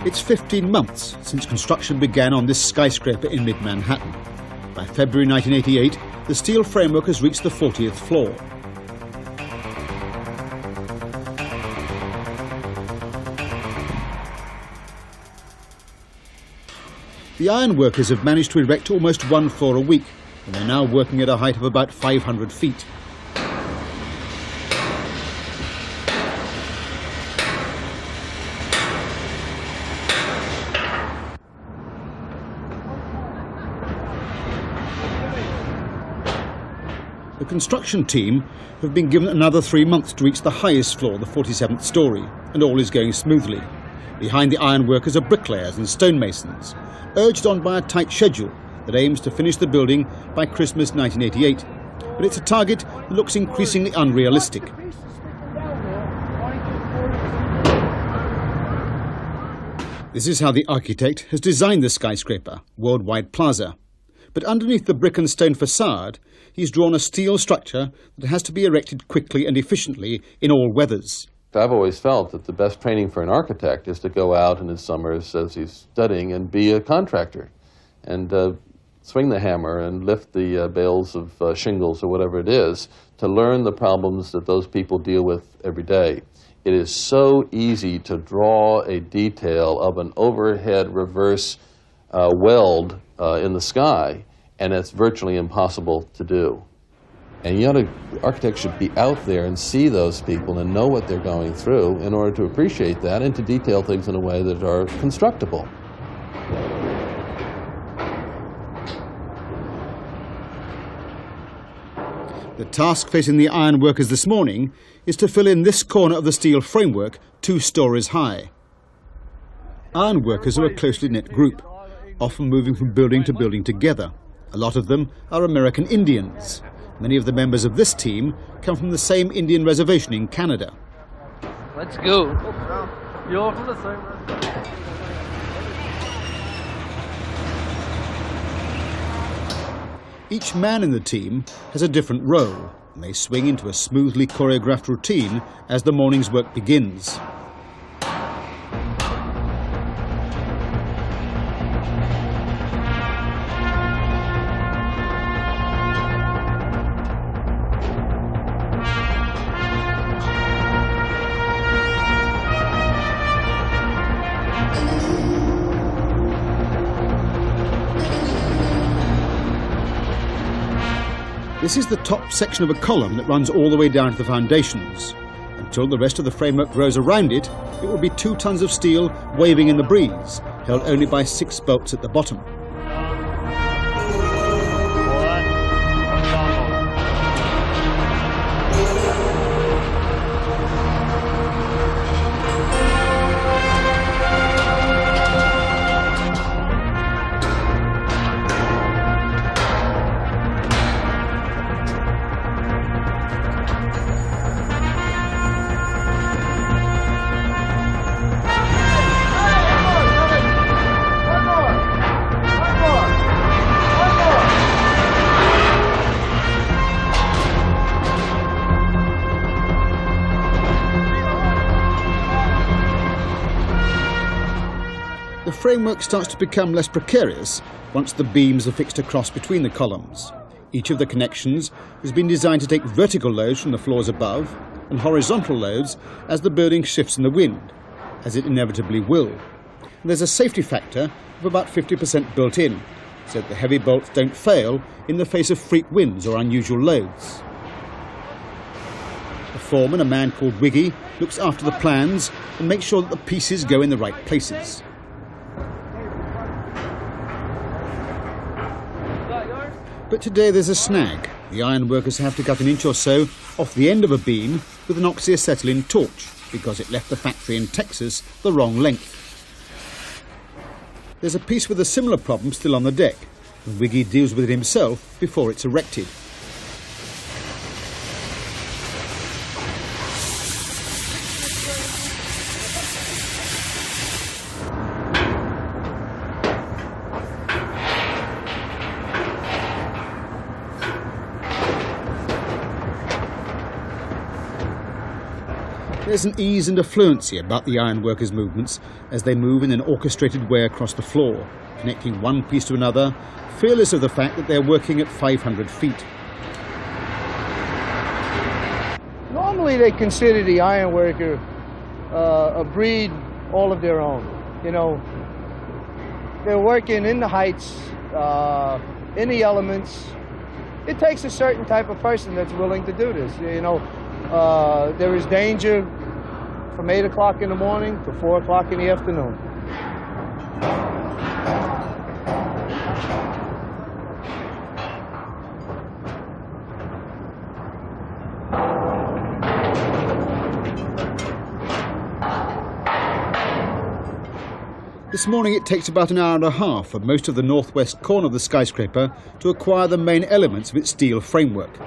It's 15 months since construction began on this skyscraper in mid-Manhattan. By February 1988, the steel framework has reached the 40th floor. The ironworkers have managed to erect almost one floor a week, and they're now working at a height of about 500 feet. The construction team have been given another 3 months to reach the highest floor, the 47th story, and all is going smoothly. Behind the ironworkers are bricklayers and stonemasons, urged on by a tight schedule that aims to finish the building by Christmas 1988. But it's a target that looks increasingly unrealistic. This is how the architect has designed the skyscraper, Worldwide Plaza. But underneath the brick and stone facade, he's drawn a steel structure that has to be erected quickly and efficiently in all weathers. I've always felt that the best training for an architect is to go out in his summers as he's studying and be a contractor and swing the hammer and lift the bales of shingles or whatever it is to learn the problems that those people deal with every day. It is so easy to draw a detail of an overhead reverse weld in the sky, and it's virtually impossible to do. And the architect should be out there and see those people and know what they're going through in order to appreciate that and to detail things in a way that are constructible. The task facing the ironworkers this morning is to fill in this corner of the steel framework 2 stories high. Ironworkers are a closely knit group, often moving from building to building together. A lot of them are American Indians. Many of the members of this team come from the same Indian reservation in Canada. Let's go. You're from the same reservation. Each man in the team has a different role, and they swing into a smoothly choreographed routine as the morning's work begins. This is the top section of a column that runs all the way down to the foundations. Until the rest of the framework grows around it, it will be 2 tons of steel waving in the breeze, held only by 6 bolts at the bottom. The framework starts to become less precarious once the beams are fixed across between the columns. Each of the connections has been designed to take vertical loads from the floors above and horizontal loads as the building shifts in the wind, as it inevitably will. And there's a safety factor of about 50% built in, so that the heavy bolts don't fail in the face of freak winds or unusual loads. The foreman, a man called Wiggy, looks after the plans and makes sure that the pieces go in the right places. But today there's a snag. The ironworkers have to cut an inch or so off the end of a beam with an oxyacetylene torch because it left the factory in Texas the wrong length. There's a piece with a similar problem still on the deck, and Wiggy deals with it himself before it's erected. There's an ease and a fluency about the ironworkers' movements as they move in an orchestrated way across the floor, connecting one piece to another, fearless of the fact that they're working at 500 feet. Normally they consider the ironworker a breed all of their own. You know, they're working in the heights, in the elements. It takes a certain type of person that's willing to do this. You know, there is danger from 8 o'clock in the morning to 4 o'clock in the afternoon. This morning it takes about an hour and a half for most of the northwest corner of the skyscraper to acquire the main elements of its steel framework.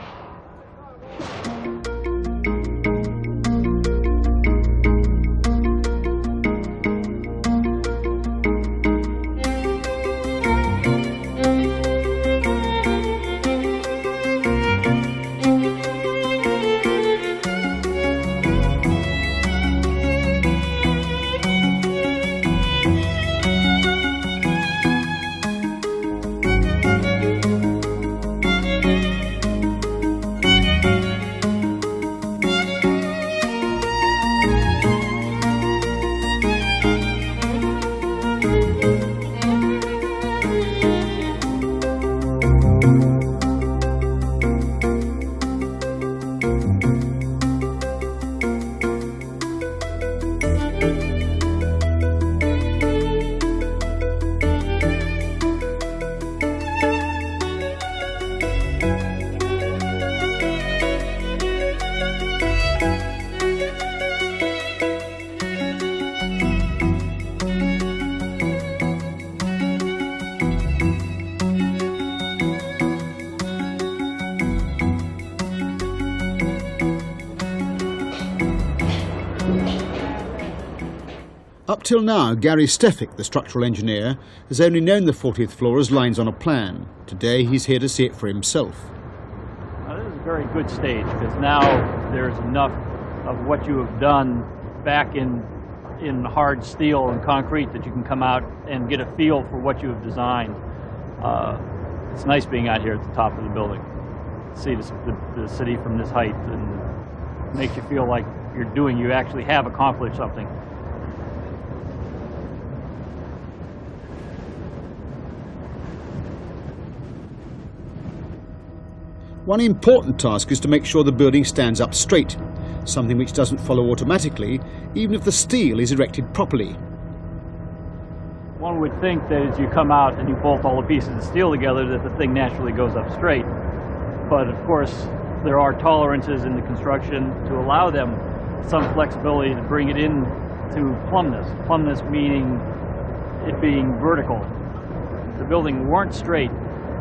Up till now, Gary Stefik, the structural engineer, has only known the 40th floor as lines on a plan. Today he's here to see it for himself. Now, this is a very good stage because now there's enough of what you have done back in hard steel and concrete that you can come out and get a feel for what you have designed. It's nice being out here at the top of the building, see the city from this height, and makes you feel like you actually have accomplished something. One important task is to make sure the building stands up straight, something which doesn't follow automatically, even if the steel is erected properly. One would think that as you come out and you bolt all the pieces of steel together that the thing naturally goes up straight. But of course, there are tolerances in the construction to allow them some flexibility to bring it in to plumbness. Plumbness meaning it being vertical. If the building weren't straight,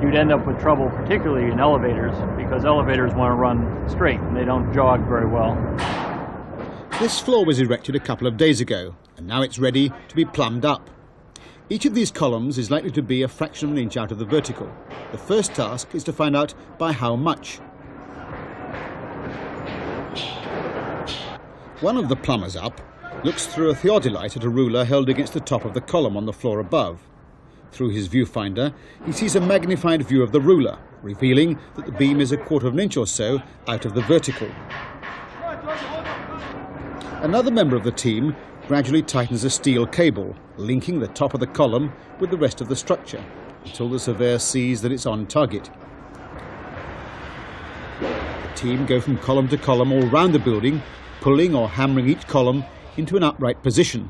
you'd end up with trouble, particularly in elevators, because elevators want to run straight and they don't jog very well. This floor was erected a couple of days ago, and now it's ready to be plumbed up. Each of these columns is likely to be a fraction of an inch out of the vertical. The first task is to find out by how much. One of the plumbers up looks through a theodolite at a ruler held against the top of the column on the floor above. Through his viewfinder, he sees a magnified view of the ruler, revealing that the beam is a quarter of an inch or so out of the vertical. Another member of the team gradually tightens a steel cable, linking the top of the column with the rest of the structure, until the surveyor sees that it's on target. The team go from column to column all round the building, pulling or hammering each column into an upright position.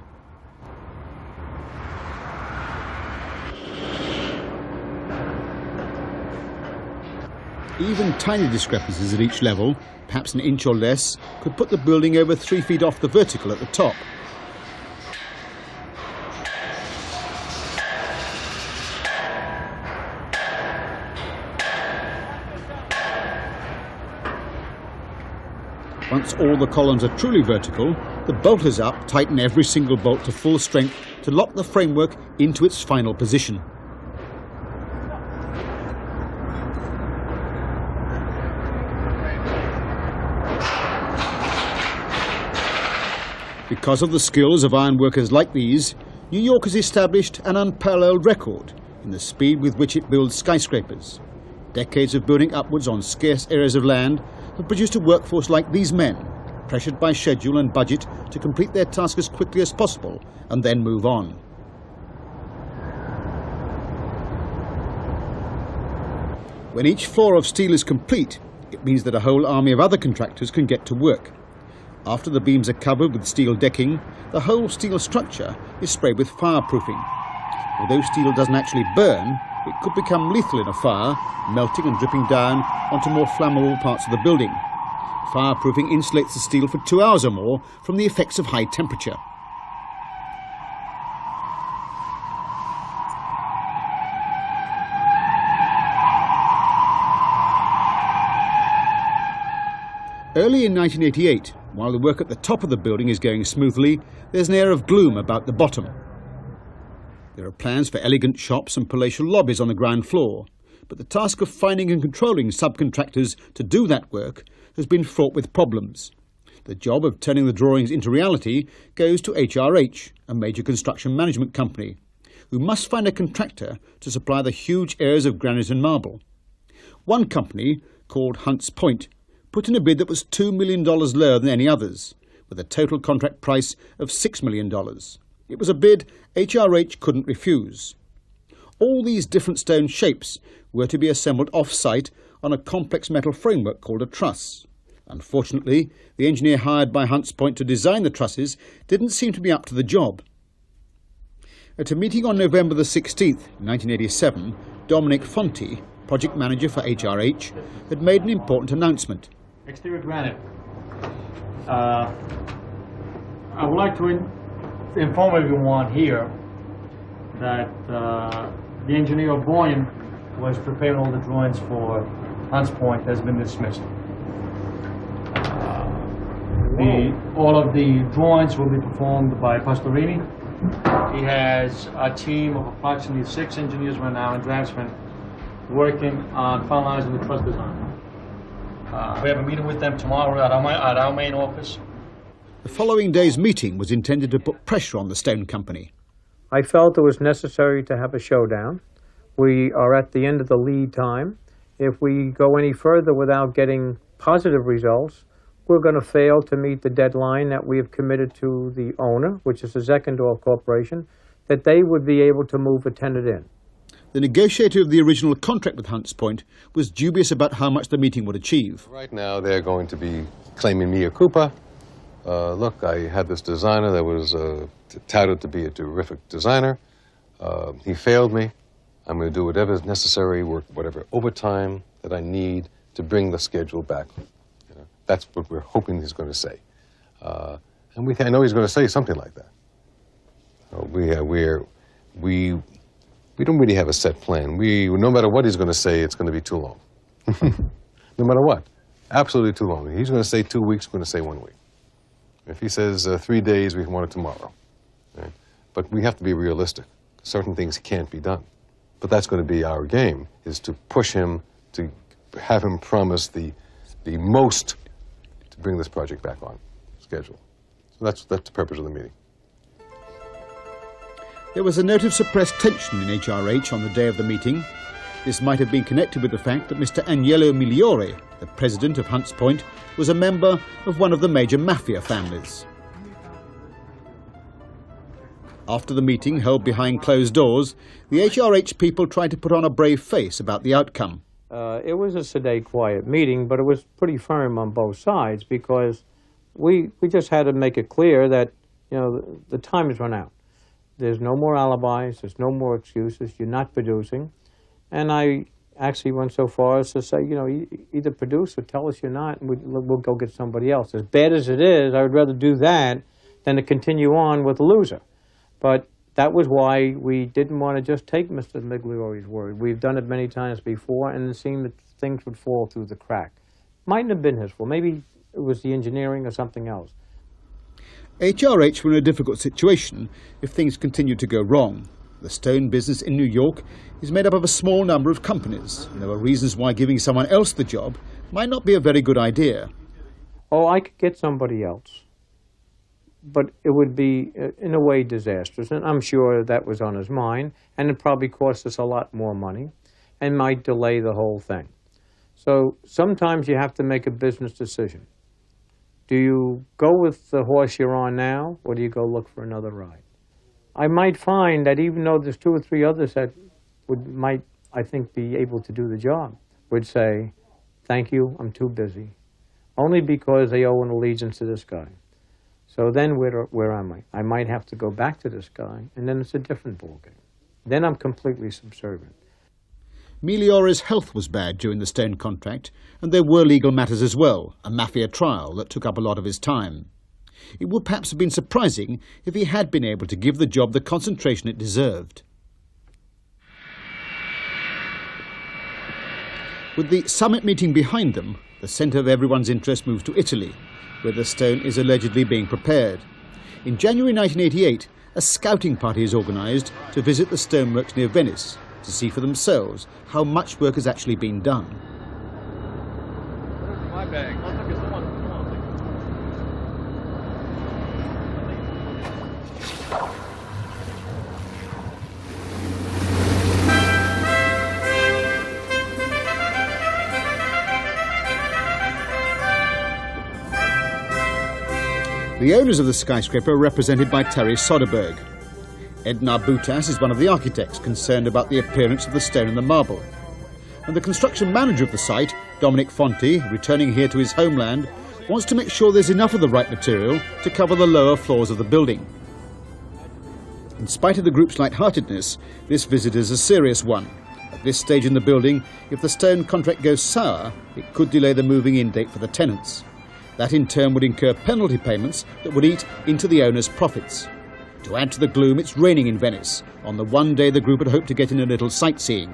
Even tiny discrepancies at each level, perhaps an inch or less, could put the building over 3 feet off the vertical at the top. Once all the columns are truly vertical, the bolters up tighten every single bolt to full strength to lock the framework into its final position. Because of the skills of ironworkers like these, New York has established an unparalleled record in the speed with which it builds skyscrapers. Decades of building upwards on scarce areas of land have produced a workforce like these men, pressured by schedule and budget to complete their task as quickly as possible and then move on. When each floor of steel is complete, it means that a whole army of other contractors can get to work. After the beams are covered with steel decking, the whole steel structure is sprayed with fireproofing. Although steel doesn't actually burn, it could become lethal in a fire, melting and dripping down onto more flammable parts of the building. Fireproofing insulates the steel for 2 hours or more from the effects of high temperature. Early in 1988, while the work at the top of the building is going smoothly, there's an air of gloom about the bottom. There are plans for elegant shops and palatial lobbies on the ground floor, but the task of finding and controlling subcontractors to do that work has been fraught with problems. The job of turning the drawings into reality goes to HRH, a major construction management company, who must find a contractor to supply the huge areas of granite and marble. One company, called Hunts Point, put in a bid that was $2 million lower than any others, with a total contract price of $6 million. It was a bid HRH couldn't refuse. All these different stone shapes were to be assembled off-site on a complex metal framework called a truss. Unfortunately, the engineer hired by Hunts Point to design the trusses didn't seem to be up to the job. At a meeting on November the 16th, 1987, Dominic Fonti, project manager for HRH, had made an important announcement. Exterior granite. I would like to inform everyone here that the engineer Boyan was preparing all the drawings for Hunts Point has been dismissed. All of the drawings will be performed by Pastorini. He has a team of approximately 6 engineers right now and draftsmen working on finalizing the truss design. We have a meeting with them tomorrow at our main office. The following day's meeting was intended to put pressure on the stone company. I felt it was necessary to have a showdown. We are at the end of the lead time. If we go any further without getting positive results, we're going to fail to meet the deadline that we have committed to the owner, which is the Zeckendorf Corporation, that they would be able to move a tenant in. The negotiator of the original contract with Hunts Point was dubious about how much the meeting would achieve. Right now they're going to be claiming mea culpa. Look, I had this designer that was touted to be a terrific designer. He failed me. I'm going to do whatever is necessary, work whatever overtime that I need to bring the schedule back. You know, that's what we're hoping he's going to say. And I know he's going to say something like that. We don't really have a set plan. No matter what he's going to say, it's going to be too long. No matter what. Absolutely too long. He's going to say 2 weeks, we're going to say 1 week. If he says 3 days, we want it tomorrow. Right? But we have to be realistic. Certain things can't be done. But that's going to be our game, is to push him, to have him promise the most to bring this project back on schedule. So that's the purpose of the meeting. There was a note of suppressed tension in HRH on the day of the meeting. This might have been connected with the fact that Mr. Agnello Migliore, the president of Hunts Point, was a member of one of the major mafia families. After the meeting, held behind closed doors, the HRH people tried to put on a brave face about the outcome. It was a sedate, quiet meeting, but it was pretty firm on both sides because we just had to make it clear that, you know, the time has run out. There's no more alibis, there's no more excuses, you're not producing. And I actually went so far as to say, you know, either produce or tell us you're not, and we'll go get somebody else. As bad as it is, I would rather do that than to continue on with the loser. But that was why we didn't want to just take Mr. Migliore's word. We've done it many times before, and it seemed that things would fall through the crack. Mightn't have been his fault. Maybe it was the engineering or something else. HRH were in a difficult situation if things continued to go wrong. The stone business in New York is made up of a small number of companies, and there were reasons why giving someone else the job might not be a very good idea. Oh, I could get somebody else. but it would be, in a way, disastrous. And I'm sure that was on his mind, and it probably cost us a lot more money and might delay the whole thing. So sometimes you have to make a business decision. Do you go with the horse you're on now, or do you go look for another ride? I might find that even though there's 2 or 3 others that might, I think, be able to do the job, would say, thank you, I'm too busy, only because they owe an allegiance to this guy. So then where am I? I might have to go back to this guy, and then it's a different ballgame. Then I'm completely subservient. Migliore's health was bad during the stone contract, and there were legal matters as well, a mafia trial that took up a lot of his time. It would perhaps have been surprising if he had been able to give the job the concentration it deserved. With the summit meeting behind them, the centre of everyone's interest moves to Italy, where the stone is allegedly being prepared. In January 1988, a scouting party is organised to visit the stoneworks near Venice to see for themselves how much work has actually been done. My bag. The owners of the skyscraper are represented by Terry Soderberg. Ednar Butas is one of the architects concerned about the appearance of the stone and the marble. And the construction manager of the site, Dominic Fonti, returning here to his homeland, wants to make sure there's enough of the right material to cover the lower floors of the building. In spite of the group's lightheartedness, this visit is a serious one. At this stage in the building, if the stone contract goes sour, it could delay the moving-in date for the tenants. That in turn would incur penalty payments that would eat into the owner's profits. To add to the gloom, it's raining in Venice, on the one day the group had hoped to get in a little sightseeing.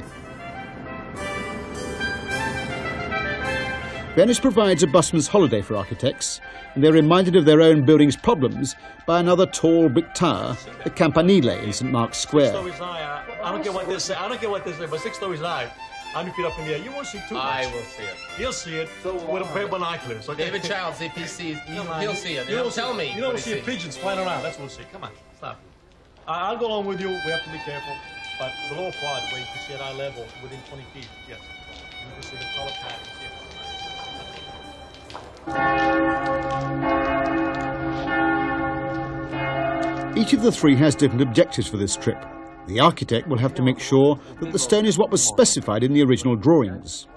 Venice provides a busman's holiday for architects, and they're reminded of their own building's problems by another tall brick tower, the Campanile in St. Mark's Square. 6 stories high. I don't care what this is. I don't care what this is, but 6 stories high. 100 feet up in the air. You won't see too much. I will see it. You'll see it with a pair of binoculars. Okay? David Childs, if he sees, he'll see it. You don't Tell me. You don't see pigeons flying around. That's what we'll see. Come on, stop. I'll go along with you. We have to be careful. But the lower quad, where you can see at eye level, within 20 feet, yes. You can see the color patterns, yes. Each of the three has different objectives for this trip. The architect will have to make sure that the stone is what was specified in the original drawings.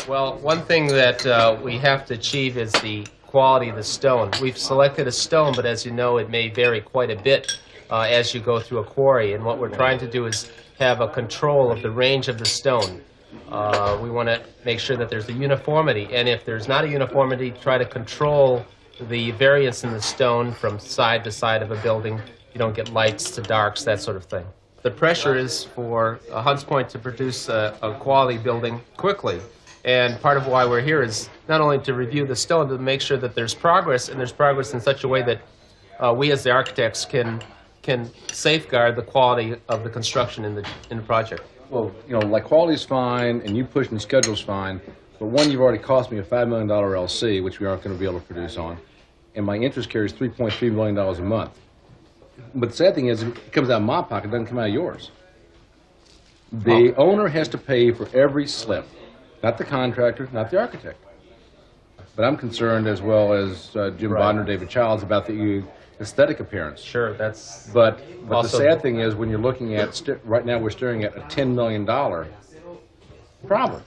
Well, one thing that we have to achieve is the quality of the stone. We've selected a stone, but as you know, it may vary quite a bit as you go through a quarry. And what we're trying to do is have a control of the range of the stone. We want to make sure that there's a uniformity. And if there's not a uniformity, try to control the variance in the stone from side to side of a building. You don't get lights to darks, that sort of thing. The pressure is for Hunts Point to produce a quality building quickly. And part of why we're here is not only to review the stone, but to make sure that there's progress, and there's progress in such a way that we as the architects can safeguard the quality of the construction in the project. Well, you know, like quality's fine, and you pushing the schedule's fine, but one, you've already cost me a $5 million LC, which we aren't going to be able to produce on, and my interest carries $3.3 million a month. But the sad thing is, it comes out of my pocket, it doesn't come out of yours. The owner has to pay for every slip, not the contractor, not the architect. But I'm concerned, as well as Jim Bodner, David Childs, about the aesthetic appearance. Sure, that's... But the sad thing is, when you're looking at, right now we're staring at a $10 million problem,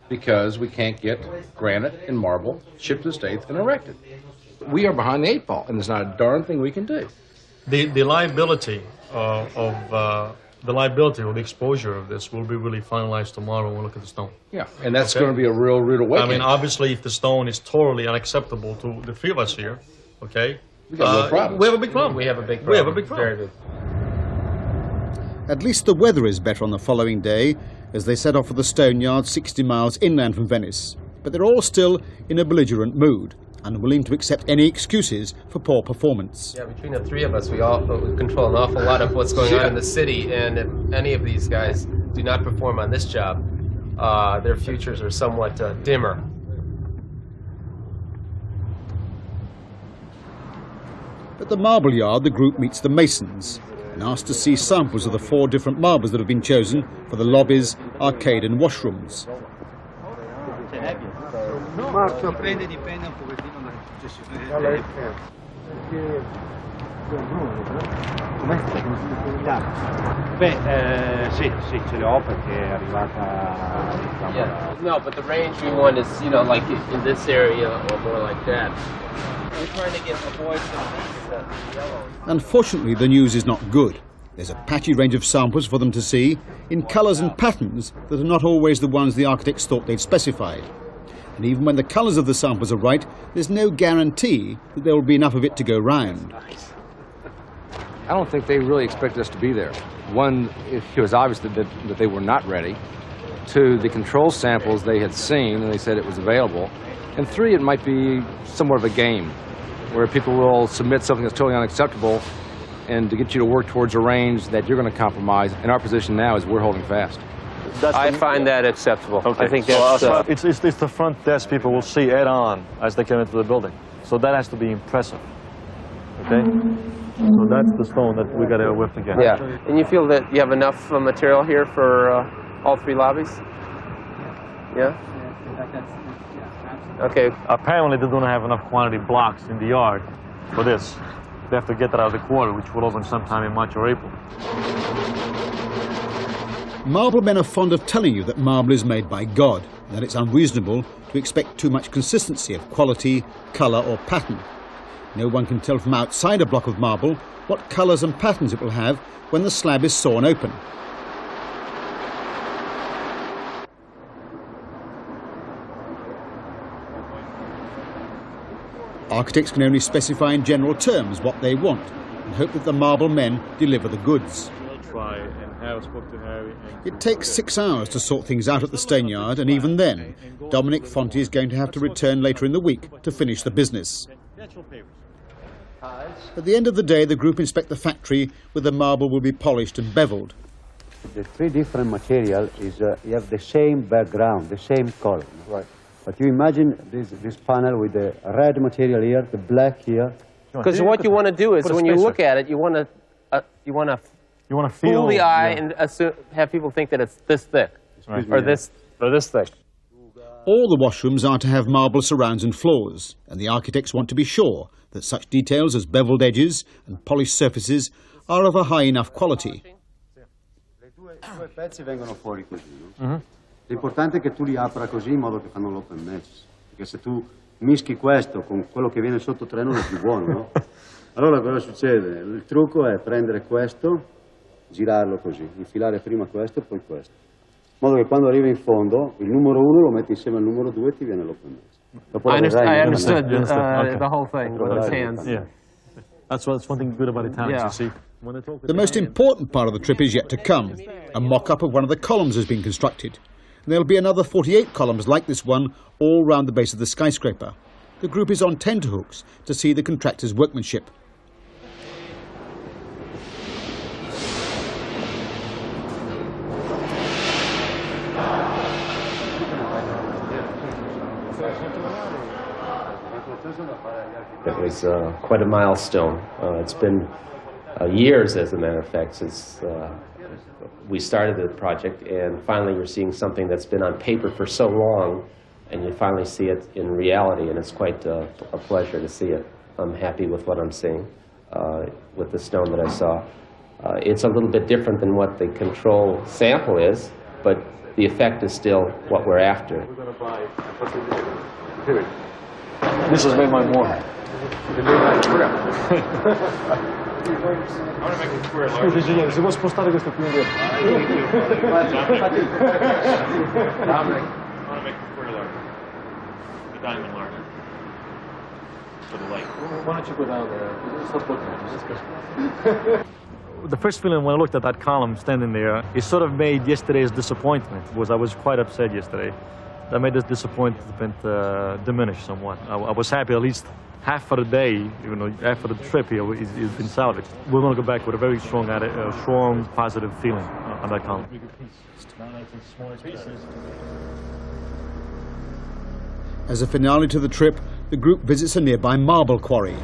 because we can't get granite and marble shipped to the States and erected. We are behind the 8 ball, and there's not a darn thing we can do. The liability the liability or the exposure of this will be really finalized tomorrow when we look at the stone. Yeah, and that's going to be a real rude awakening. I mean, obviously, if the stone is totally unacceptable to the three of us here, okay, we got no problem. We have a big problem. We have a big problem. We have a big problem. Very big. At least the weather is better on the following day, as they set off for the stone yard 60 miles inland from Venice. But they're all still in a belligerent mood, unwilling to accept any excuses for poor performance. Yeah, between the three of us, we all control an awful lot of what's going on in the city, and if any of these guys do not perform on this job, their futures are somewhat dimmer. At the marble yard, the group meets the masons and asks to see samples of the 4 different marbles that have been chosen for the lobbies, arcade and washrooms. Sì, ce le ho perché è arrivata. Yeah. No, but the range we want is, you know, like in this area or more like that. We're trying to avoid some of these yellows. Unfortunately, the news is not good. There's a patchy range of samples for them to see in colours and patterns that are not always the ones the architects thought they'd specified. And even when the colours of the samples are right, there's no guarantee that there will be enough of it to go round. I don't think they really expected us to be there. One, it was obvious that they were not ready. 2, the control samples they had seen and they said it was available. And 3, it might be somewhat of a game where people will submit something that's totally unacceptable and to get you to work towards a range that you're going to compromise. And our position now is we're holding fast. I find that acceptable. Okay. I think that's... It's the front desk people will see head-on as they come into the building. So that has to be impressive. Okay? So that's the stone that we got to whip together. Yeah. And you feel that you have enough material here for all 3 lobbies? Yeah? Okay. Apparently they don't have enough quantity blocks in the yard for this. They have to get that out of the quarry, which will open sometime in March or April. Marble men are fond of telling you that marble is made by God, and that it's unreasonable to expect too much consistency of quality, colour or pattern. No one can tell from outside a block of marble what colours and patterns it will have when the slab is sawn open. Architects can only specify in general terms what they want and hope that the marble men deliver the goods. It takes 6 hours to sort things out at the stone yard, and even then, Dominic Fonti is going to have to return later in the week to finish the business. At the end of the day, the group inspect the factory where the marble will be polished and beveled. The 3 different materials is you have the same background, the same color. Right. But you imagine this panel with the red material here, the black here. Because what you want to do is when you look at it, you want to fool the eye and have people think that it's this thick or this thick. All the washrooms are to have marble surrounds and floors, and the architects want to be sure that such details as beveled edges and polished surfaces are of a high enough quality. Due pezzi vengono fuori così, no? L'importante è che tu li apra così in modo che fanno l'open match, perché se tu mischi questo con quello che viene sotto 3 non è più buono, no? Allora cosa succede? Il trucco è prendere questo, girarlo così, infilare prima questo e poi questo, in modo che quando arrivi in fondo il numero 1 lo metti insieme al numero 2 e ti viene l'open match. I understood the whole thing with his hands. Yeah. That's one thing good about Italians, you see. The most important part of the trip is yet to come. A mock-up of one of the columns has been constructed. And there'll be another 48 columns like this one all round the base of the skyscraper. The group is on tenterhooks to see the contractor's workmanship. It was quite a milestone. It's been years, as a matter of fact, since we started the project, and finally you're seeing something that's been on paper for so long, and you finally see it in reality, and it's quite a pleasure to see it. I'm happy with what I'm seeing with the stone that I saw. It's a little bit different than what the control sample is, but the effect is still what we're after. This was made by Moore. Scusi, se vuoi spostare questo qui indietro. The diamond larger. For the light. Why don't you go down there? The first feeling when I looked at that column standing there, it sort of made yesterday's disappointment, because I was quite upset yesterday. That made this disappointment diminish somewhat. I was happy at least half of the day, even though half of the trip here has been salvaged. We're going to go back with a very strong, positive feeling on that column. As a finale to the trip, the group visits a nearby marble quarry.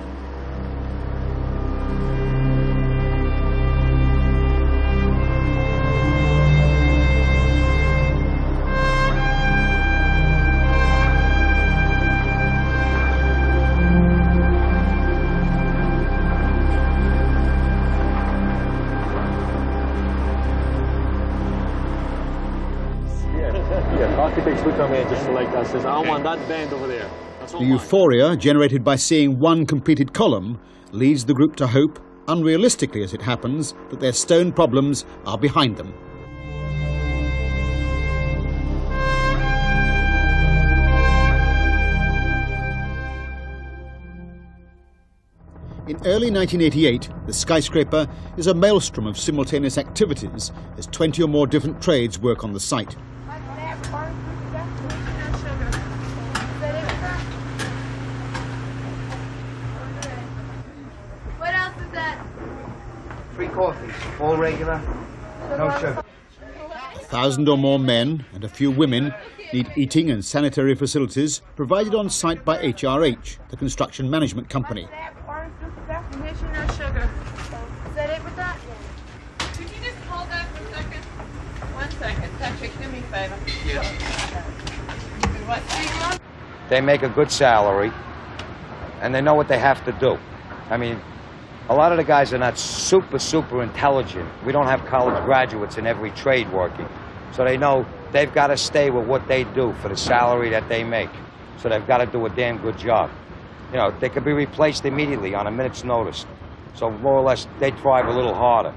we come here just to like that says, I want that band over there. That's all The mine. euphoria generated by seeing one completed column leads the group to hope, unrealistically as it happens, that their stone problems are behind them. In early 1988, the skyscraper is a maelstrom of simultaneous activities as 20 or more different trades work on the site. What else is that? 3 coffees, all regular, no sugar. 1,000 or more men and a few women need eating and sanitary facilities provided on site by HRH, the construction management company. Definition or sugar? Is that it with that? Could you just hold that for a second? 1 second. Patrick, do me a favor. What? They make a good salary, and they know what they have to do. I mean, a lot of the guys are not super intelligent. We don't have college graduates in every trade working. So they know they've got to stay with what they do for the salary that they make. So they've got to do a damn good job. You know, they could be replaced immediately on a minute's notice. So more or less, they drive a little harder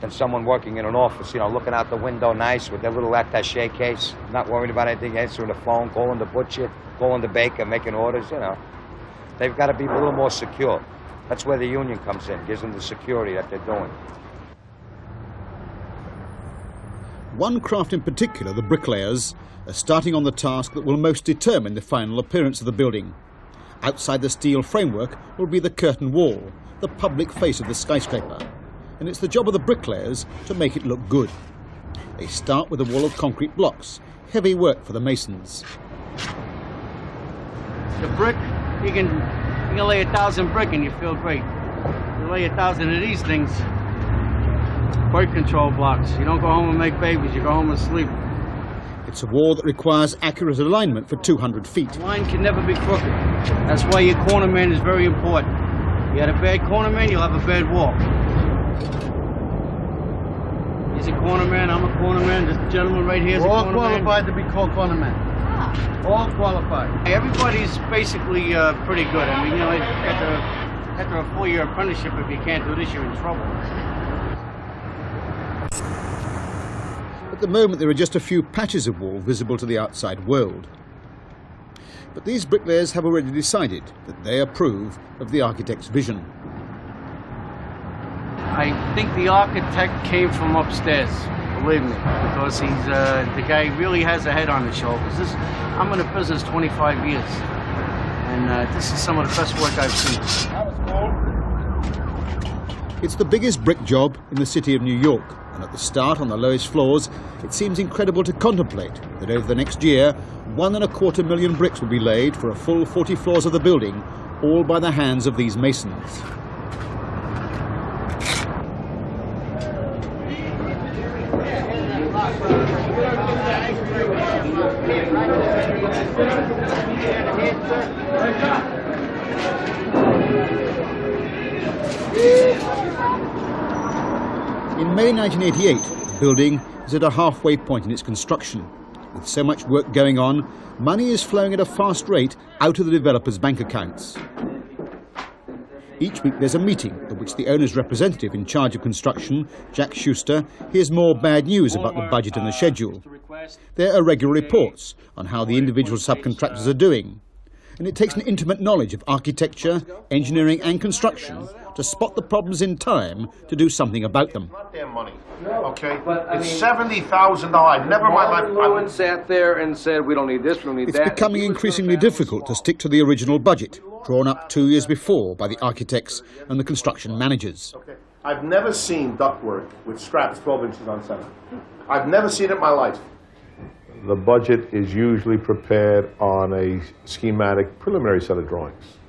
than someone working in an office, you know, looking out the window nice with their little attaché case, not worried about anything, answering the phone, calling the butcher, calling the baker, making orders, you know. They've got to be a little more secure. That's where the union comes in, gives them the security that they're doing. One craft in particular, the bricklayers, are starting on the task that will most determine the final appearance of the building. Outside the steel framework will be the curtain wall, the public face of the skyscraper. And it's the job of the bricklayers to make it look good. They start with a wall of concrete blocks, heavy work for the masons. The brick, you can lay 1,000 brick and you feel great. You lay 1,000 of these things, birth control blocks. You don't go home and make babies, you go home and sleep. It's a wall that requires accurate alignment for 200 feet. The line can never be crooked. That's why your cornerman is very important. You had a bad cornerman, you'll have a bad wall. He's a cornerman, I'm a cornerman, this gentleman right here is a cornerman. We're all qualified to be called cornermen. All qualified. Everybody's basically pretty good. I mean, you know, after a 4-year apprenticeship, if you can't do this, you're in trouble. At the moment, there are just a few patches of wall visible to the outside world. But these bricklayers have already decided that they approve of the architect's vision. I think the architect came from upstairs, believe me, because he's the guy really has a head on his shoulders. I'm in the business 25 years, and this is some of the best work I've seen. It's the biggest brick job in the city of New York, and at the start, on the lowest floors, it seems incredible to contemplate that over the next year, 1.25 million bricks will be laid for a full 40 floors of the building, all by the hands of these masons. In May 1988, the building is at a halfway point in its construction. With so much work going on, money is flowing at a fast rate out of the developers' bank accounts. Each week there's a meeting at which the owner's representative in charge of construction, Jack Schuster, hears more bad news about the budget and the schedule. There are regular reports on how the individual subcontractors are doing. And it takes an intimate knowledge of architecture, engineering and construction to spot the problems in time to do something about them. Not their money, okay? It's $70,000. I've never in my life... Lewin sat there and said, we don't need this, we don't need It's that. becoming increasingly difficult to stick to the original budget, drawn up 2 years before by the architects and the construction managers. Okay. I've never seen ductwork with straps 12 inches on center. I've never seen it in my life. The budget is usually prepared on a schematic preliminary set of drawings.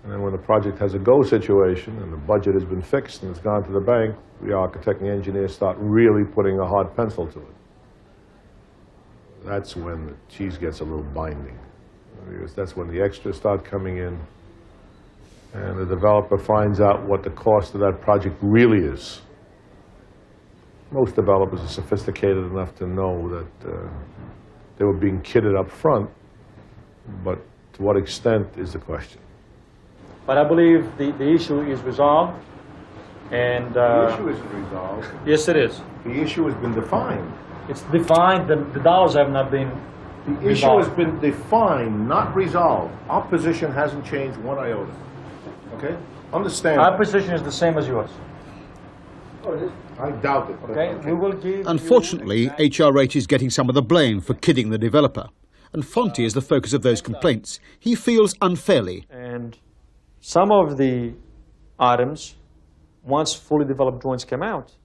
And then when the project has a go situation and the budget has been fixed and it's gone to the bank, the architect and the engineer start really putting a hard pencil to it. That's when the cheese gets a little binding. Because that's when the extras start coming in and the developer finds out what the cost of that project really is. Most developers are sophisticated enough to know that they were being kidded up front, but to what extent is the question. But I believe the issue is resolved, and... the issue isn't resolved. Yes, it is. The issue has been defined. It's defined, the dollars have not been The issue has been defined, not resolved. Our position hasn't changed one iota. Okay? Understand Our that. position is the same as yours. I doubt it. Okay? We will give Unfortunately, HRH is getting some of the blame for kidding the developer. And Fonte is the focus of those complaints. He feels unfairly. And some of the items, once fully developed drawings came out,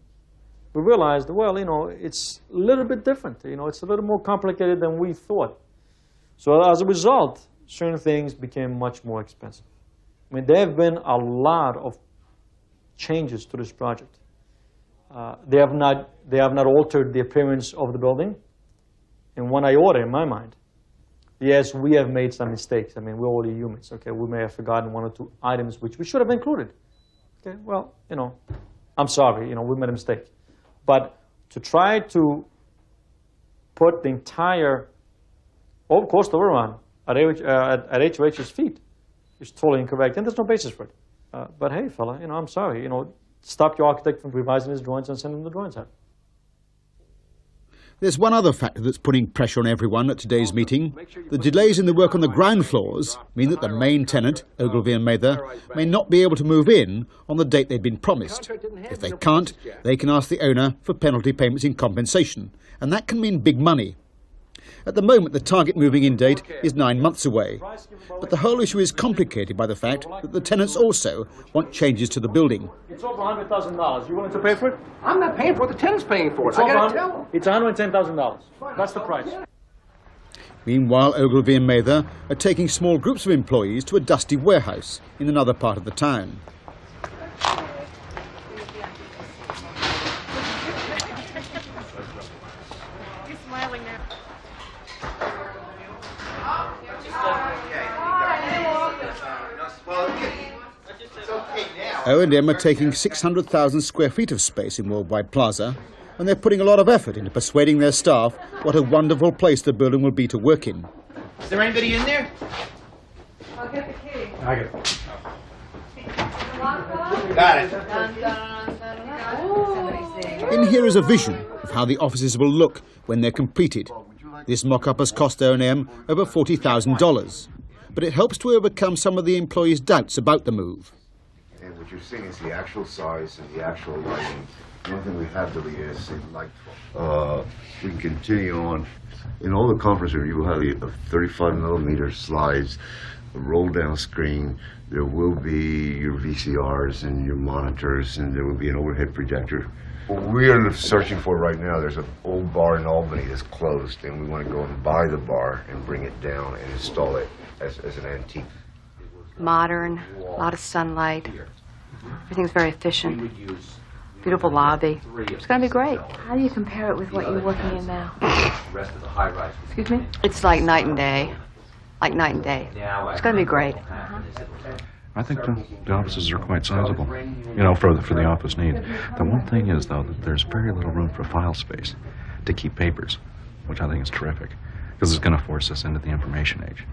we realized, well, you know, it's a little bit different. You know, it's a little more complicated than we thought. So as a result, certain things became much more expensive. I mean, there have been a lot of changes to this project. They have not altered the appearance of the building in one iota, in my mind. Yes, we have made some mistakes. I mean, we're all humans, okay? We may have forgotten one or two items which we should have included. Okay, well, you know, I'm sorry, you know, we made a mistake. But to try to put the entire cost overrun at HOH's feet is totally incorrect, and there's no basis for it. But hey, fella, you know, I'm sorry, you know, stop your architect from revising his drawings and sending the drawings out. There's one other factor that's putting pressure on everyone at today's meeting. The delays in the work on the ground floors mean that the main tenant, Ogilvy and Mather, may not be able to move in on the date they'd been promised. If they can't, they can ask the owner for penalty payments in compensation, and that can mean big money. At the moment, the target moving-in date is 9 months away. But the whole issue is complicated by the fact that the tenants also want changes to the building. It's over $100,000. You willing to pay for it? I'm not paying for it. The tenant's paying for it. I gotta tell them. It's $110,000. That's the price. Meanwhile, Ogilvy and Mather are taking small groups of employees to a dusty warehouse in another part of the town. You're smiling now. O&M are taking 600,000 square feet of space in Worldwide Plaza, and they're putting a lot of effort into persuading their staff what a wonderful place the building will be to work in. Is there anybody in there? I'll get the key. I get it. Got it. In here is a vision of how the offices will look when they're completed. This mock-up has cost O&M over $40,000, but it helps to overcome some of the employees' doubts about the move. And what you're seeing is the actual size and the actual lighting. The only thing we have really is light. We can continue on. In all the conference room, you will have a 35mm slides, a roll-down screen. There will be your VCRs and your monitors, and there will be an overhead projector. What we are searching for right now, there's an old bar in Albany that's closed, and we want to go and buy the bar and bring it down and install it as an antique. Modern, a lot of sunlight. Everything's very efficient. Beautiful lobby. It's going to be great. How do you compare it with what you're working in now? Excuse me? It's like night and day. Like night and day. It's going to be great. I think the offices are quite sizable, you know, for the office need. The one thing is, though, that there's very little room for file space to keep papers, which I think is terrific, because it's going to force us into the information age.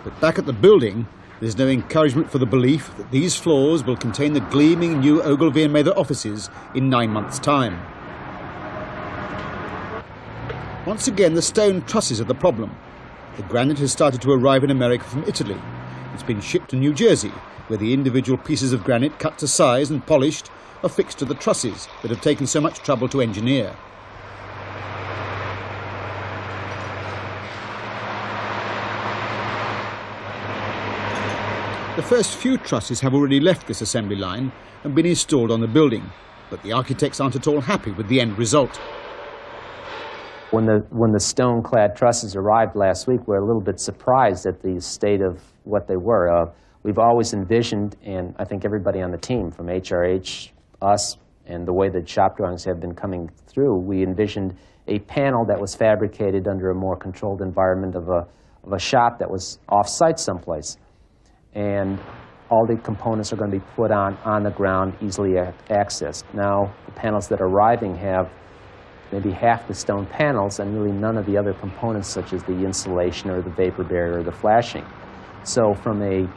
But back at the building, there's no encouragement for the belief that these floors will contain the gleaming new Ogilvy and Mather offices in 9 months' time. Once again, the stone trusses are the problem. The granite has started to arrive in America from Italy. It's been shipped to New Jersey, where the individual pieces of granite cut to size and polished are fixed to the trusses that have taken so much trouble to engineer. The first few trusses have already left this assembly line and been installed on the building, but the architects aren't at all happy with the end result. When the stone-clad trusses arrived last week, we were a little bit surprised at the state of what they were. We've always envisioned, and I think everybody on the team, from HRH, us, and the way that shop drawings have been coming through, we envisioned a panel that was fabricated under a more controlled environment of a shop that was off-site someplace. And all the components are going to be put on the ground, easily accessed. Now, the panels that are arriving have maybe half the stone panels and really none of the other components such as the insulation or the vapor barrier or the flashing. So from a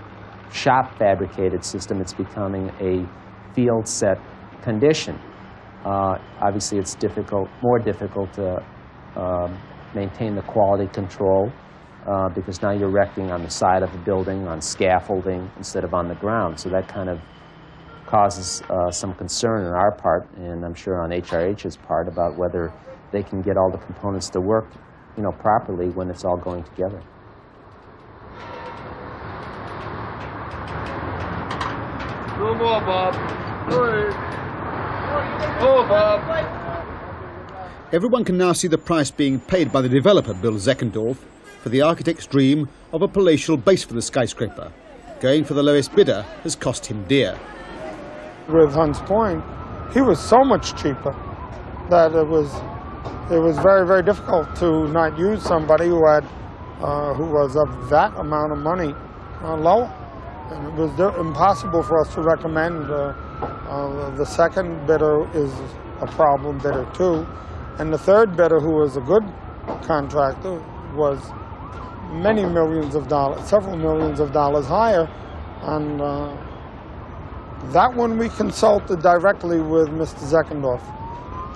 shop fabricated system, it's becoming a field set condition. Obviously, it's more difficult to maintain the quality control because now you're erecting on the side of the building, on scaffolding, instead of on the ground. So that kind of causes some concern on our part, and I'm sure on HRH's part, about whether they can get all the components to work, properly when it's all going together. No more, Bob. Oh, Bob. Everyone can now see the price being paid by the developer, Bill Zeckendorf, for the architect's dream of a palatial base for the skyscraper. Going for the lowest bidder has cost him dear. With Hunts Point, he was so much cheaper that it was very, very difficult to not use somebody who was of that amount of money lower. And it was impossible for us to recommend. The second bidder is a problem bidder too, and the third bidder, who was a good contractor, was many millions of dollars, several millions of dollars higher, and that one we consulted directly with Mr. Zeckendorf,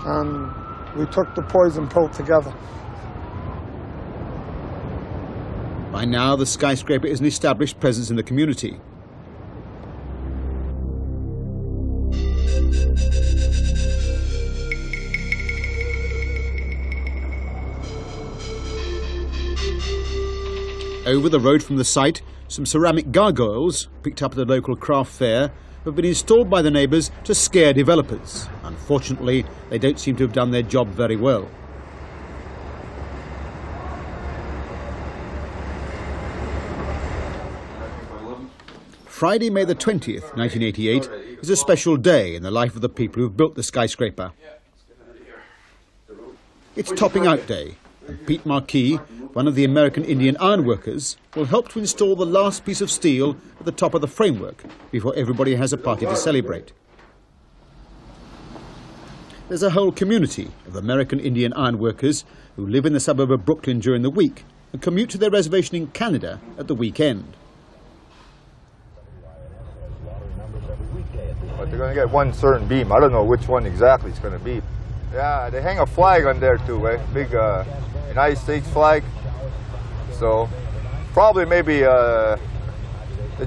and we took the poison pill together. By now, the skyscraper is an established presence in the community. Over the road from the site, some ceramic gargoyles, picked up at the local craft fair, have been installed by the neighbours to scare developers. Unfortunately, they don't seem to have done their job very well. Friday, May the 20th, 1988, is a special day in the life of the people who've built the skyscraper. It's topping out day, and Pete Marquis, one of the American Indian ironworkers, will help to install the last piece of steel at the top of the framework before everybody has a party to celebrate. There's a whole community of American Indian ironworkers who live in the suburb of Brooklyn during the week and commute to their reservation in Canada at the weekend. But they're going to get one certain beam. I don't know which one exactly it's going to be. Yeah, they hang a flag on there too, eh? Big United States flag. So probably maybe the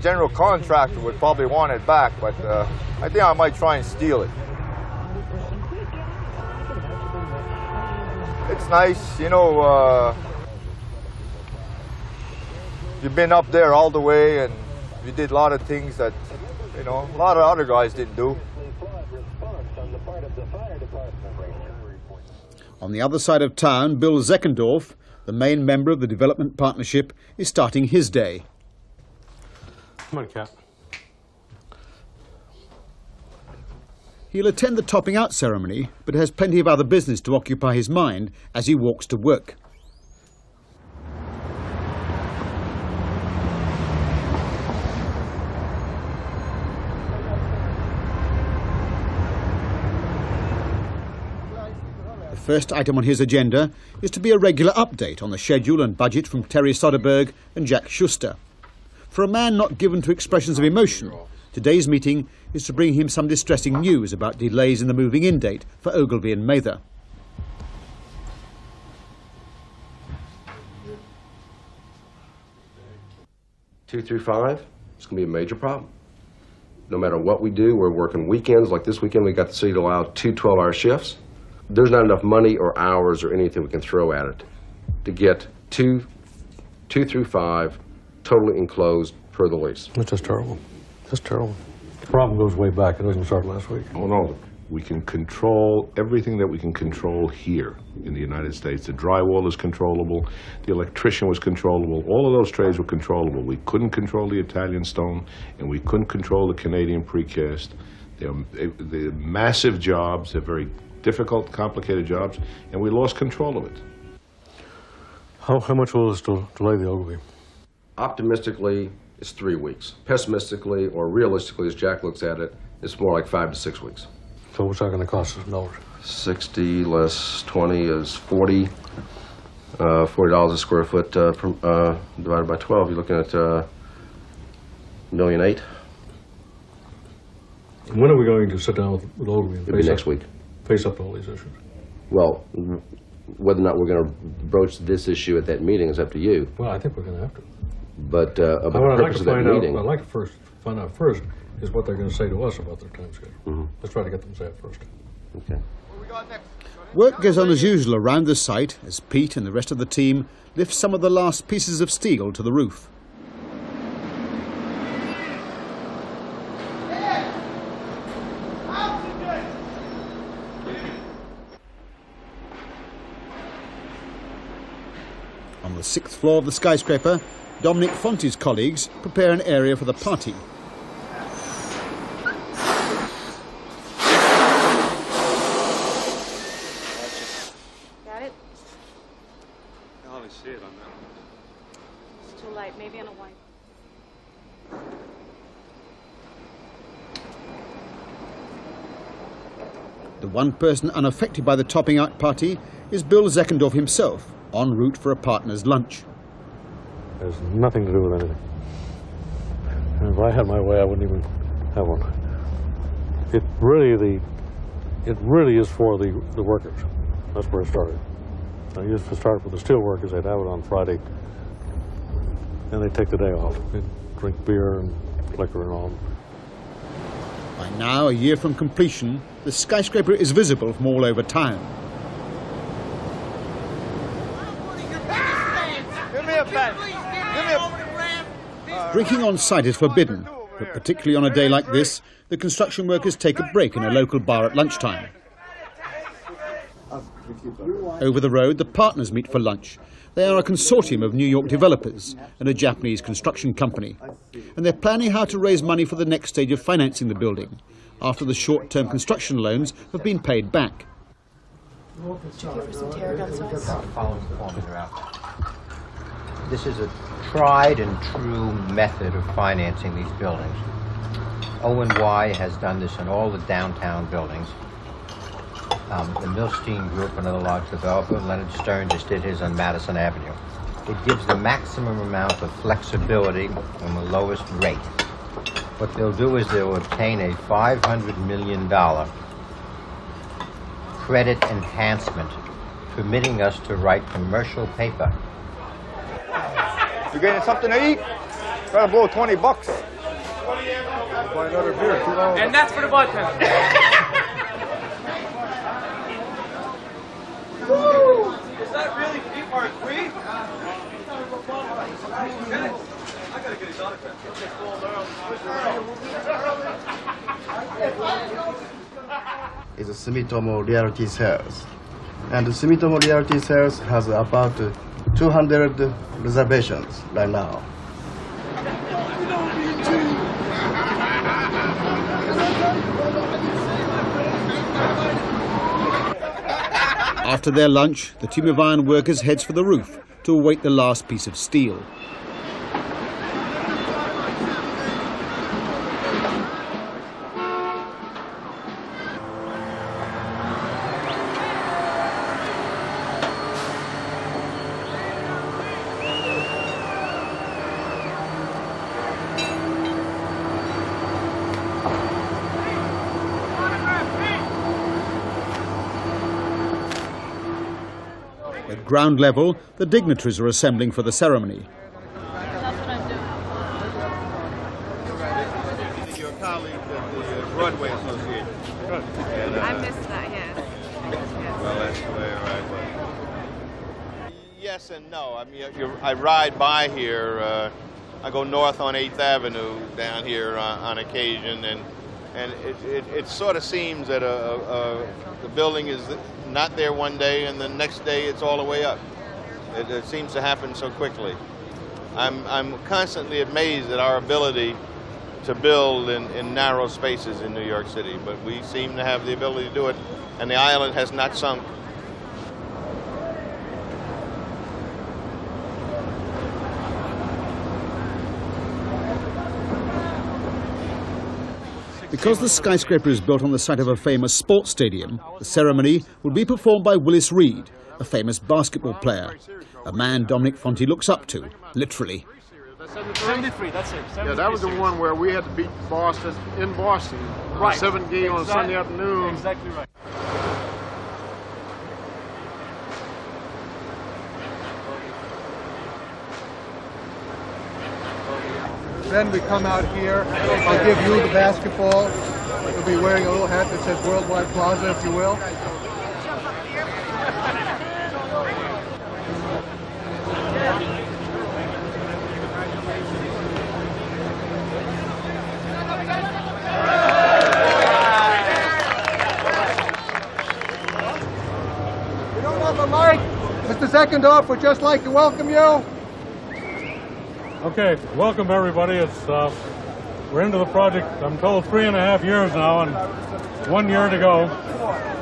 general contractor would probably want it back, but I think I might try and steal it. It's nice, you've been up there all the way and you did a lot of things that, a lot of other guys didn't do. On the other side of town, Bill Zeckendorf, the main member of the development partnership, is starting his day. Come on, Cap. He'll attend the topping out ceremony, but has plenty of other business to occupy his mind as he walks to work. The first item on his agenda is to be a regular update on the schedule and budget from Terry Soderberg and Jack Schuster. For a man not given to expressions of emotion, today's meeting is to bring him some distressing news about delays in the moving-in date for Ogilvy and Mather. Two through five, it's going to be a major problem. No matter what we do, we're working weekends. Like this weekend, we got the city to allow 2 12-hour shifts. There's not enough money or hours or anything we can throw at it to get two through 5 totally enclosed per the lease. That's just terrible. That's terrible. The problem goes way back. It doesn't start last week. Oh, no. We can control everything that we can control here in the United States. The drywall is controllable. The electrician was controllable. All of those trades were controllable. We couldn't control the Italian stone, and we couldn't control the Canadian precast. They're massive jobs. They're very difficult, complicated jobs, and we lost control of it. How much will this delay the Ogilvy? Optimistically, it's 3 weeks. Pessimistically or realistically, as Jack looks at it, it's more like 5 to 6 weeks. So what's that going to cost us in dollars? 60 less 20 is 40. $40 a square foot divided by 12. You're looking at $1.8 million. When are we going to sit down with Ogilvy and It'll be next week. Face up to all these issues? Well, whether or not we're going to broach this issue at that meeting is up to you. Well, I think we're going to have to. But about the purpose of that meeting... What I'd like to find out first is what they're going to say to us about their time schedule. Mm-hmm. Let's try to get them to say it first. Okay. Work goes on as usual around the site as Pete and the rest of the team lift some of the last pieces of steel to the roof. On the 6th floor of the skyscraper, Dominic Fonte's colleagues prepare an area for the party. Got it? I can hardly see it on that. It's too light. Maybe on a white. The one person unaffected by the topping out party is Bill Zeckendorf himself, en route for a partner's lunch. There's nothing to do with anything. And if I had my way, I wouldn't even have one. It really is for the workers. That's where it started. I used to start with the steel workers. They'd have it on Friday, and they'd take the day off. They'd drink beer and liquor and all. By now, a year from completion, the skyscraper is visible from all over town. Give me a pen. Give me a... Drinking on site is forbidden, but particularly on a day like this, the construction workers take a break in a local bar at lunchtime. Over the road, the partners meet for lunch. They are a consortium of New York developers and a Japanese construction company, and they're planning how to raise money for the next stage of financing the building, after the short-term construction loans have been paid back. This is a tried and true method of financing these buildings. O&Y has done this in all the downtown buildings. The Milstein Group, another large developer, Leonard Stern just did his on Madison Avenue. It gives the maximum amount of flexibility and the lowest rate. What they'll do is they'll obtain a $500 million credit enhancement, permitting us to write commercial paper. You getting something to eat? Gotta blow $20. Buy another beer, $2. And that's for the bartender. Is that really Pete Marquis? I gotta get his autograph. It's a Sumitomo Realty Sales. And Sumitomo Realty Sales has about 200 reservations right now. After their lunch, the team of iron workers heads for the roof to await the last piece of steel. At ground level, the dignitaries are assembling for the ceremony. Your colleagues at the Broadway Association. I missed that, yes. Well, that's the way, right? Yes and no. I mean, I ride by here. I go north on 8th Avenue down here on occasion, and it sort of seems that the building is not there one day, and the next day it's all the way up. It seems to happen so quickly. I'm constantly amazed at our ability to build in narrow spaces in New York City, but we seem to have the ability to do it, and the island has not sunk. Because the skyscraper is built on the site of a famous sports stadium, the ceremony will be performed by Willis Reed, a famous basketball player, a man Dominic Fonte looks up to, literally. 73, that's it. Yeah, that was the one where we had to beat Boston in Boston. Right. 7 game on Sunday afternoon. Exactly right. Then we come out here. I'll give you the basketball. You'll be wearing a little hat that says Worldwide Plaza, if you will. We don't have a mic. Mr. Zeckendorf would just like to welcome you. Okay, welcome everybody. We're into the project, I'm told, 3.5 years now, and 1 year to go.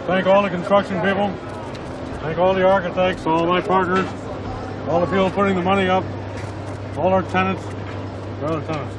Thank all the construction people, thank all the architects, all my partners, all the people putting the money up, all our tenants, other tenants.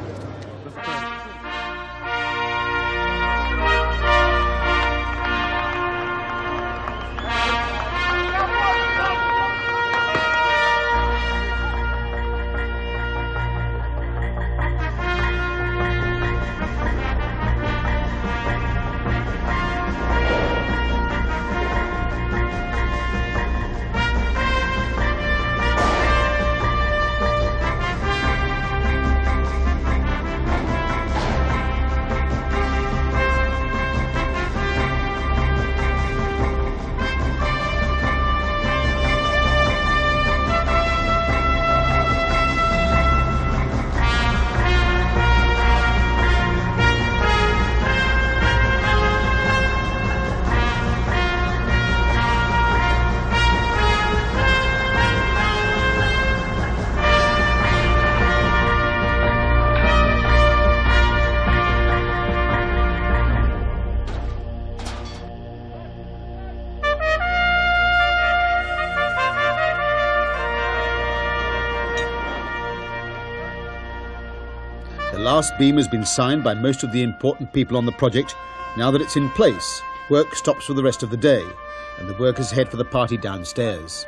The last beam has been signed by most of the important people on the project. Now that it's in place, work stops for the rest of the day, and the workers head for the party downstairs.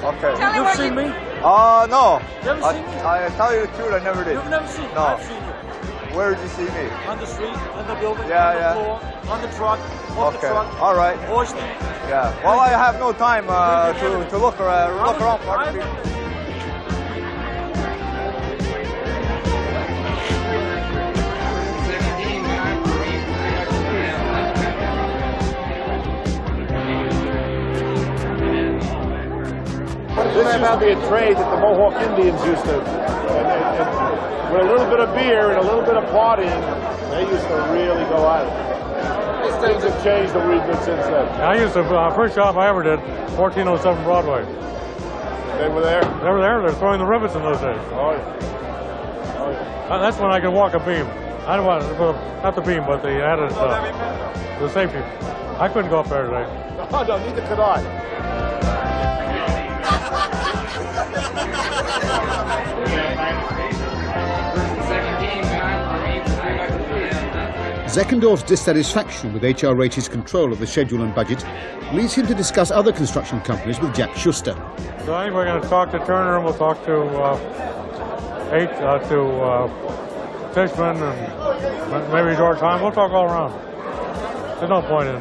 Okay. You've seen me? No. You haven't seen me? I tell you the truth, I never did. You've never seen me? No. I've seen you. Where did you see me? On the street, on the building, Yeah, on the yeah. floor, on the truck, off Okay. the truck. All right. Hoisting. Yeah. Well, I have no time to look around. This used to be a trade that the Mohawk Indians used to, and with a little bit of beer and a little bit of partying, they used to really go at it. Things have changed a wee bit since then. I used to, first job I ever did, 1407 Broadway. They were there? They were there, they were throwing the rivets in those days. Oh, yeah. Oh, yeah. That's when I could walk a beam. I don't want, not the beam, but the added, the safety. I couldn't go up there today. No, neither could I. Zeckendorf's dissatisfaction with HRH's control of the schedule and budget leads him to discuss other construction companies with Jack Schuster. So I think we're going to talk to Turner, and we'll talk to Tishman, and maybe George Heim. We'll talk all around. There's no point in...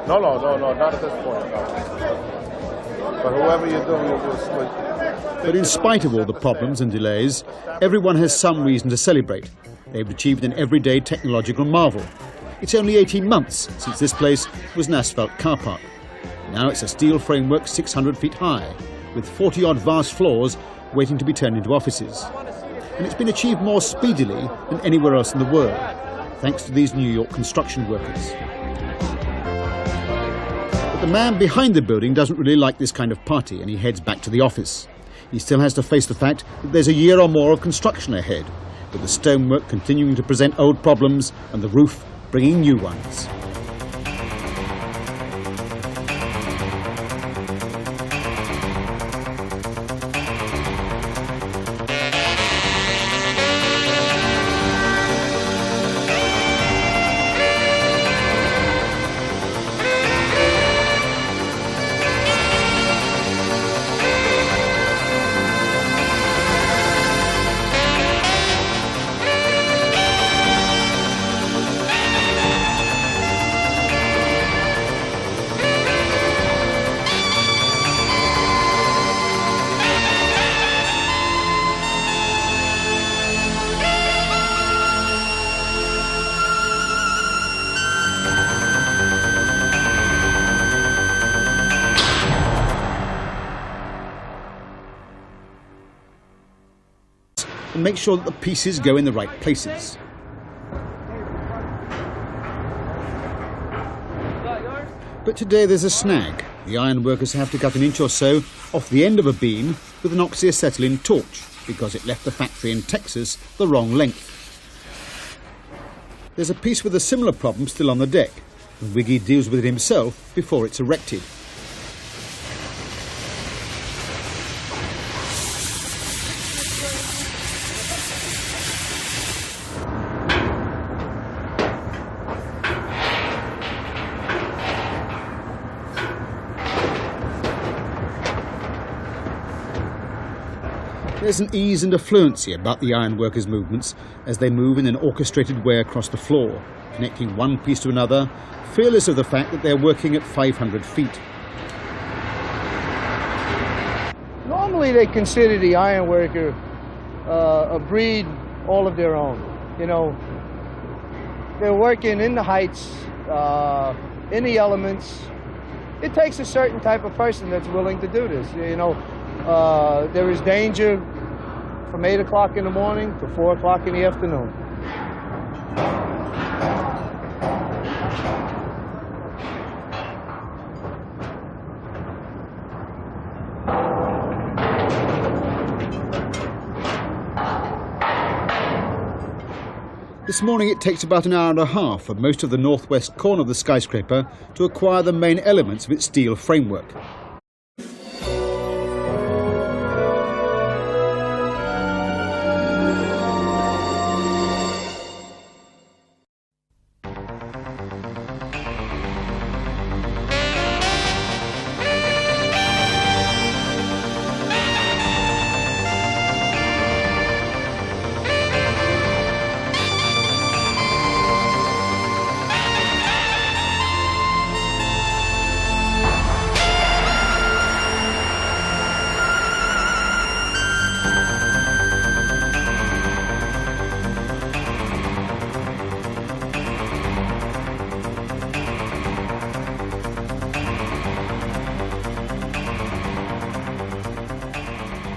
No, not at this point. No. But whoever you do, you'll split. But in spite of all the problems and delays, everyone has some reason to celebrate. They've achieved an everyday technological marvel. It's only 18 months since this place was an asphalt car park. Now it's a steel framework 600 feet high, with 40-odd vast floors waiting to be turned into offices. And it's been achieved more speedily than anywhere else in the world, thanks to these New York construction workers. But the man behind the building doesn't really like this kind of party, and he heads back to the office. He still has to face the fact that there's a year or more of construction ahead, with the stonework continuing to present old problems and the roof bringing new ones. And make sure that the pieces go in the right places. But today there's a snag. The ironworkers have to cut an inch or so off the end of a beam with an oxyacetylene torch because it left the factory in Texas the wrong length. There's a piece with a similar problem still on the deck, and Wiggy deals with it himself before it's erected. There's an ease and a fluency about the ironworkers' movements as they move in an orchestrated way across the floor, connecting one piece to another, fearless of the fact that they're working at 500 feet. Normally they consider the ironworker a breed all of their own. You know, they're working in the heights, in the elements. It takes a certain type of person that's willing to do this. You know, there is danger from 8 o'clock in the morning to 4 o'clock in the afternoon. This morning it takes about an hour and a half for most of the northwest corner of the skyscraper to acquire the main elements of its steel framework.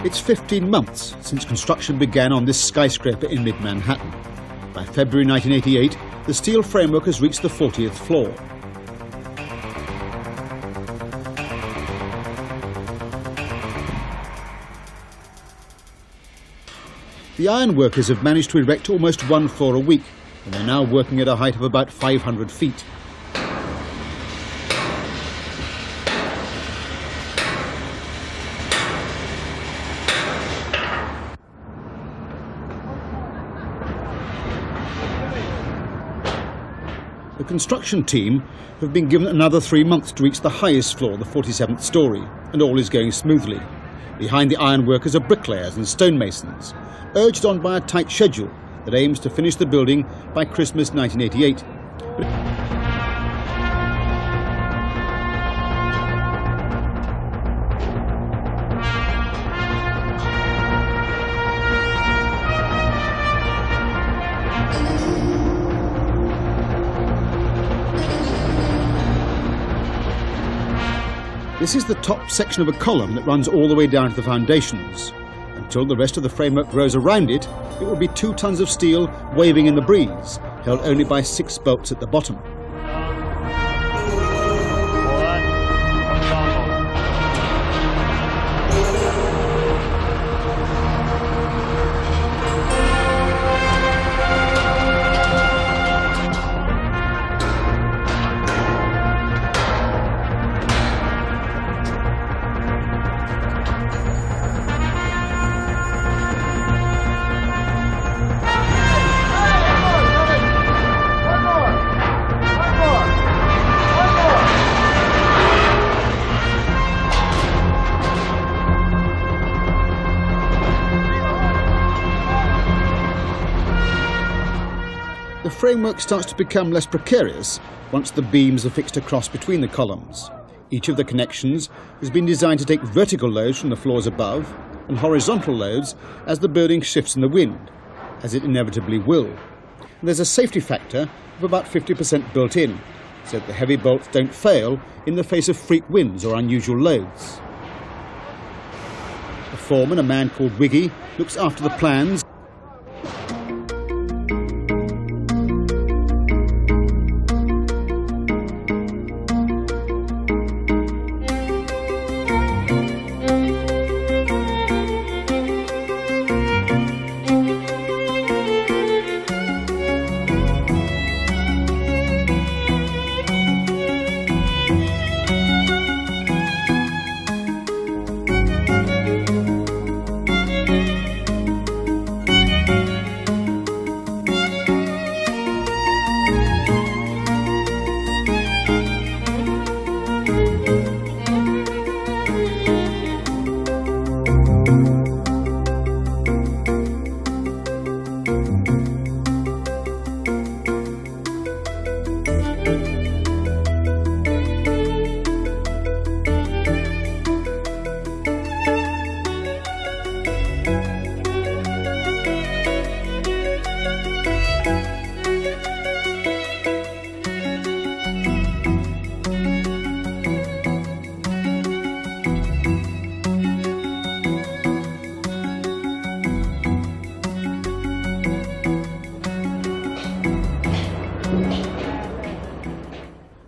It's 15 months since construction began on this skyscraper in mid-Manhattan. By February 1988, the steel framework has reached the 40th floor. The ironworkers have managed to erect almost one floor a week, and they're now working at a height of about 500 feet. The construction team have been given another 3 months to reach the highest floor, the 47th story, and all is going smoothly. Behind the ironworkers are bricklayers and stonemasons, urged on by a tight schedule that aims to finish the building by Christmas 1988. This is the top section of a column that runs all the way down to the foundations. Until the rest of the framework grows around it, it will be 2 tons of steel waving in the breeze, held only by 6 bolts at the bottom. The framework starts to become less precarious once the beams are fixed across between the columns. Each of the connections has been designed to take vertical loads from the floors above and horizontal loads as the building shifts in the wind, as it inevitably will. And there's a safety factor of about 50% built in, so that the heavy bolts don't fail in the face of freak winds or unusual loads. The foreman, a man called Wiggy, looks after the plans.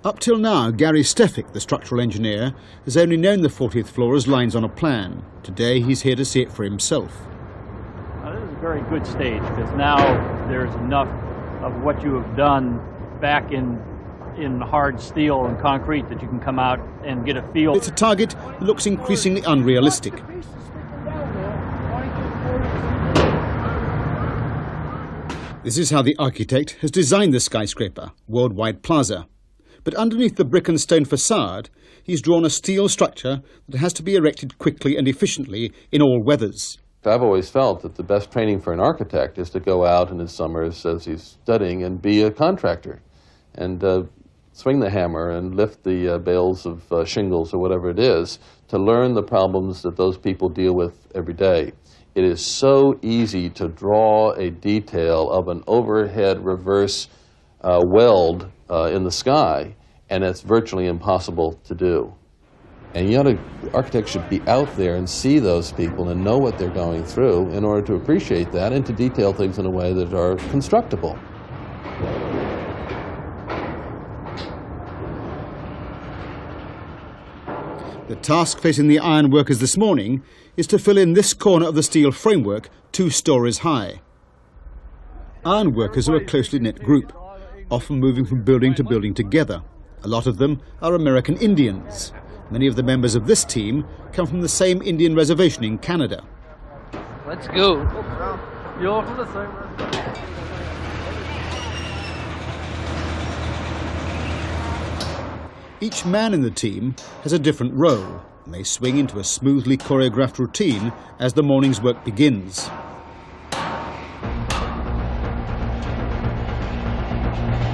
Up till now, Gary Stefik, the structural engineer, has only known the 40th floor as lines on a plan. Today he's here to see it for himself. This is a very good stage because now there's enough of what you have done back in hard steel and concrete that you can come out and get a feel. It's a target that looks increasingly unrealistic. This is how the architect has designed the skyscraper, Worldwide Plaza. But underneath the brick and stone facade, he's drawn a steel structure that has to be erected quickly and efficiently in all weathers. I've always felt that the best training for an architect is to go out in his summers as he's studying and be a contractor and swing the hammer and lift the bales of shingles or whatever it is to learn the problems that those people deal with every day. It is so easy to draw a detail of an overhead reverse weld in the sky, and it's virtually impossible to do. And the architect should be out there and see those people and know what they're going through in order to appreciate that and to detail things in a way that are constructible. The task facing the iron workers this morning is to fill in this corner of the steel framework 2 stories high. Iron workers are a closely knit group, often moving from building to building together. A lot of them are American Indians. Many of the members of this team come from the same Indian reservation in Canada. Let's go. You're from the same reservation. Each man in the team has a different role, and they swing into a smoothly choreographed routine as the morning's work begins.